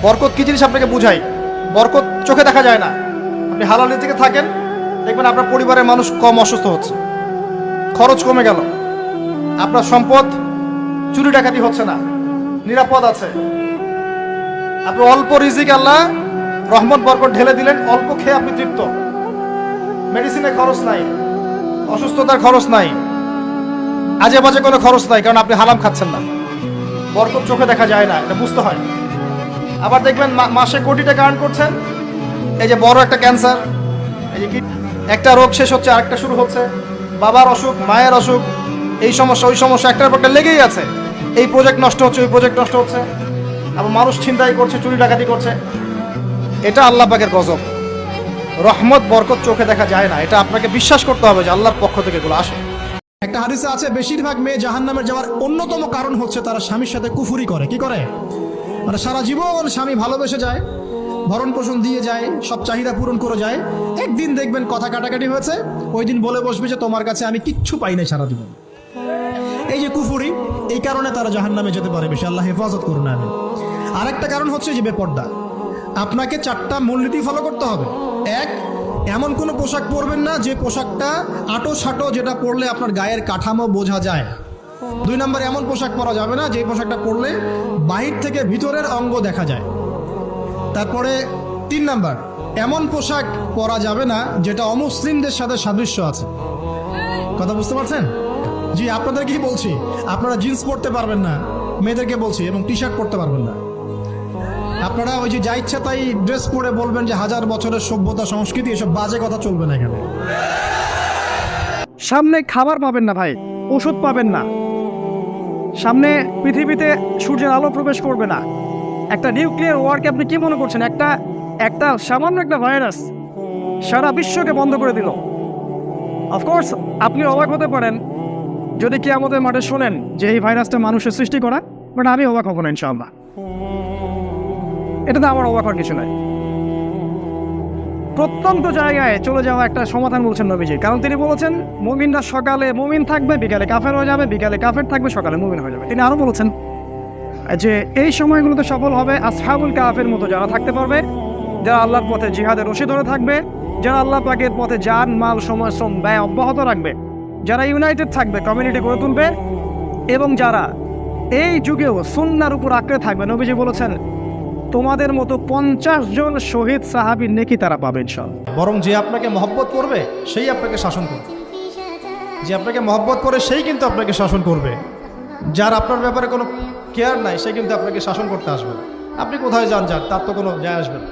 বরকত কি জিনিস আপনাকে বুঝাই। বরকত চোখে দেখা যায় না। আপনি হালাল রিজিকে থাকেন, দেখবেন আপনার পরিবারের মানুষ কম অসুস্থ হচ্ছে, খরচ কমে গেল, আপনার সম্পদ চুরি ডাকাতি হচ্ছে না, নিরাপদ আছে। আপনি অল্প রিজিক আল্লাহ রহমত বরকত ঢেলে দিলেন, অল্প খেয়ে আপনি তৃপ্ত, মেডিসিনের খরচ নাই, অসুস্থতার খরচ নাই, আজে বাজে কোনো খরচ নাই, কারণ আপনি হারাম খাচ্ছেন না। বরকত চোখে দেখা যায় না, এটা বুঝতে হয়। আবার দেখবেন মাসে কোটি টাকা আর্ন করছেন, এই যে বড় একটা ক্যান্সার, এই যে একটা রোগ শেষ হচ্ছে আরেকটা শুরু হচ্ছে, বাবার অসুখ, মায়ের অসুখ, এই সমস্যা ওই সমস্যা একটার পর একটা লেগেই আছে। এই প্রজেক্ট নষ্ট হচ্ছে, ওই প্রজেক্ট নষ্ট হচ্ছে, আবার মানুষ ছিনতাই করছে, চুরি ডাকাতি করছে। এটা আল্লাহ পাকের গজব। রহমত বরকত চোখে দেখা যায় না, এটা আপনাকে বিশ্বাস করতে হবে যে আল্লাহর পক্ষ থেকে এগুলো আসে। একটা হাদিসে আছে, বেশিরভাগ মেয়ে জাহান্নামে যাওয়ার অন্যতম কারণ হচ্ছে তারা স্বামীর সাথে কুফুরি করে। কি করে? মানে সারা জীবন স্বামী ভালোবেসে যায়, ভরণ পোষণ দিয়ে যায়, সব চাহিদা পূরণ করে যায়, একদিন দেখবেন কথা কাটাকাটি হয়েছে, ওই দিন বলে বসবে যে তোমার কাছে আমি কিচ্ছু পাই নাই সারা জীবন। এই যে কুফুরি, এই কারণে তারা জাহান্নামে যেতে পারে বেশি। আল্লাহ হেফাজত করুন। আমি আরেকটা কারণ হচ্ছে যে বেপর্দা। আপনাকে 4টা মূলনীতি ফলো করতে হবে। 1, এমন কোনো পোশাক পরবেন না যে পোশাকটা আটো সাটো, যেটা পরলে আপনার গায়ের কাঠামো বোঝা যায়। 2 নম্বর, এমন পোশাক পরা যাবে না যে পোশাকটা পরলে বাহির থেকে ভিতরের অঙ্গ দেখা যায়। তারপরে 3 নম্বর, এমন পোশাক পরা যাবে না যেটা অমুসলিমদের সাথে সাদৃশ্য আছে। কথা বুঝতে পারছেন? জি, আপনাদের কি বলছি, আপনারা জিন্স পরতে পারবেন না, মেয়েদেরকে বলছি, এবং টি শার্ট পরতে পারবেন না। আপনারা ওই যে যা ইচ্ছা তাই ড্রেস পরে বলবেন যে 1000 বছরের সভ্যতা সংস্কৃতি, এসব বাজে কথা চলবে না এখানে। সামনে খাবার পাবেন না ভাই, ওষুধ পাবেন না, সামনে পৃথিবীতে সূর্যের আলো প্রবেশ করবে না। একটা নিউক্লিয়ার ওয়ারকে আপনি কি মনে করছেন? একটা সামান্য একটা ভাইরাস সারা বিশ্বকে বন্ধ করে দিল। অফকোর্স আপনি অবাক হতে পারেন যদি কিয়ামতের মাঠে শোনেন যে এই ভাইরাসটা মানুষের সৃষ্টি করা, বাট আমি অবাক হব না ইনশাআল্লাহ। এটাতে আমার অবাক হওয়ার কিছু নাই। প্রত্যন্ত জায়গায় চলে যাওয়া একটা সমাধান বলছেন নবীজি, কারণ তিনি বলেছেন মুমিনরা সকালে মুমিন থাকবে, বিকালে কাফের হয়ে যাবে, বিকালে কাফের থাকবে, সকালে মুমিন হয়ে যাবে। তিনি আরও বলেছেন যে এই সময়গুলোতে সফল হবে আসহাবুল কাফের মতো যারা থাকতে পারবে, যারা আল্লাহর পথে জিহাদের রশি ধরে থাকবে, যারা আল্লাহ পাকের পথে জান মাল সময় শ্রম ব্যয় অব্যাহত রাখবে, যারা ইউনাইটেড থাকবে, কমিউনিটি গড়ে তুলবে, এবং যারা এই যুগেও সুন্নাহর উপর আঁকড়ে থাকবে। নবীজি বলেছেন তোমাদের মতো 50 জন শহীদ সাহাবীর নেকি তারা পাবে ইনশাআল্লাহ। বরং যে আপনাকে মহব্বত করবে সেই আপনাকে শাসন করবে, যে আপনাকে মহব্বত করে সেই কিন্তু আপনাকে শাসন করবে। যার আপনার ব্যাপারে কোনো কেয়ার নাই সে কিন্তু আপনাকে শাসন করতে আসবে। আপনি কোথায় যান, তার তো কোনো যায় আসবে না।